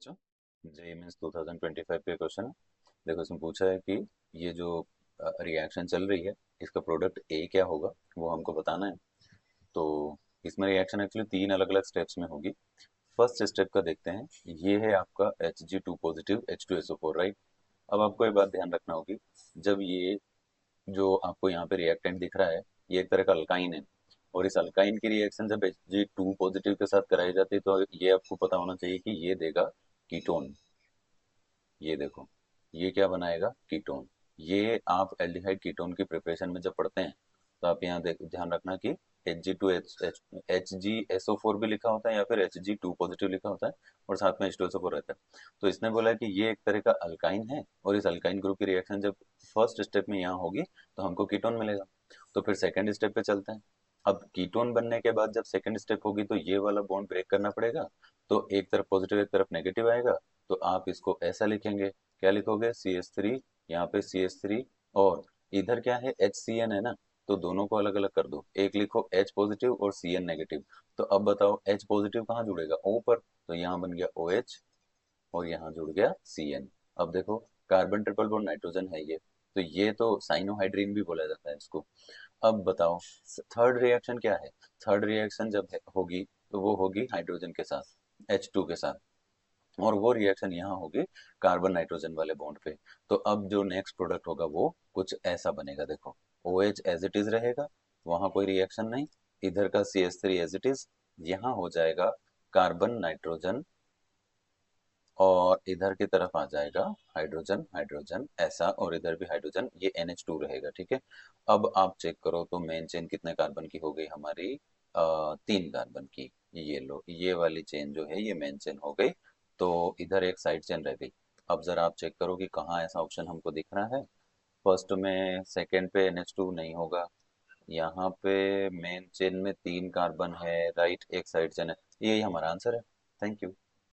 बच्चों, JEE mains 2025 के question है। देखो इसमें पूछा है कि ये जो रिएक्शन चल रही है इसका प्रोडक्ट ए क्या होगा वो हमको बताना है। तो इसमें रिएक्शन एक्चुअली तीन अलग अलग स्टेप्स में होगी। फर्स्ट स्टेप का देखते हैं। ये है आपका Hg2 पॉजिटिव H2SO4, राइट। अब आपको ये बात ध्यान रखना होगी, जब ये जो आपको यहाँ पे रिएक्टेंट दिख रहा है ये एक तरह का अल्काइन है, और इस अल्काइन की रिएक्शन जब Hg2 पॉजिटिव के साथ कराई जाती है तो ये आपको पता होना चाहिए कि ये देगा कीटोन। ये देखो, ये क्या बनाएगा, कीटोन। ये आप एल्डिहाइड कीटोन की प्रिपरेशन में जब पढ़ते हैं तो आप यहाँ देख ध्यान रखना कि Hg2H Hg SO4 भी लिखा होता है या फिर Hg2 पॉजिटिव लिखा होता है और साथ में H2SO4 रहता है। तो इसने बोला है कि ये एक तरह का अल्काइन है और इस अल्काइन ग्रुप की रिएक्शन जब फर्स्ट स्टेप में यहाँ होगी तो हमको कीटोन मिलेगा। तो फिर सेकेंड स्टेप पे चलते हैं। अब कीटोन बनने के बाद जब सेकेंड स्टेप होगी तो ये वाला बॉन्ड ब्रेक करना पड़ेगा। तो एक तरफ पॉजिटिव एक तरफ नेगेटिव आएगा। तो आप इसको ऐसा लिखेंगे, क्या लिखोगे, CH3, यहाँ पे CH3, और इधर क्या है, HCN है ना। तो दोनों को अलग अलग कर दो, एक लिखो H पॉजिटिव और CN नेगेटिव। तो अब बताओ H पॉजिटिव कहाँ जुड़ेगा, O पर। तो यहाँ बन गया OH और यहाँ जुड़ गया CN। अब देखो, कार्बन ट्रिपल बॉन्ड नाइट्रोजन है ये, तो ये तो साइनोहाइड्रीन भी बोला जाता है इसको। अब बताओ थर्ड रिएक्शन क्या है। थर्ड रिएक्शन जब होगी तो वो होगी हाइड्रोजन के साथ, H2 के साथ, और वो रिएक्शन यहाँ होगी कार्बन नाइट्रोजन वाले बॉन्ड पे। तो अब जो नेक्स्ट प्रोडक्ट होगा वो कुछ ऐसा बनेगा, देखो। OH एज इट इज रहेगा, वहां कोई रिएक्शन नहीं। इधर का CH3 एज इट इज, यहाँ हो जाएगा कार्बन नाइट्रोजन, और इधर की तरफ आ जाएगा हाइड्रोजन हाइड्रोजन ऐसा, और इधर भी हाइड्रोजन, ये NH2 रहेगा, ठीक है। अब आप चेक करो तो मेन चेन कितने कार्बन की हो गई हमारी, 3 कार्बन की। ये लो, ये वाली चेन जो है ये मेन चेन हो गई। तो इधर एक साइड चेन रह गई। अब जरा आप चेक करो कि कहाँ ऐसा ऑप्शन हमको दिख रहा है। फर्स्ट में, सेकंड पे NH2 नहीं होगा। यहाँ पे मेन चेन में 3 कार्बन है, राइट, एक साइड चेन है। यही हमारा आंसर है। Thank you.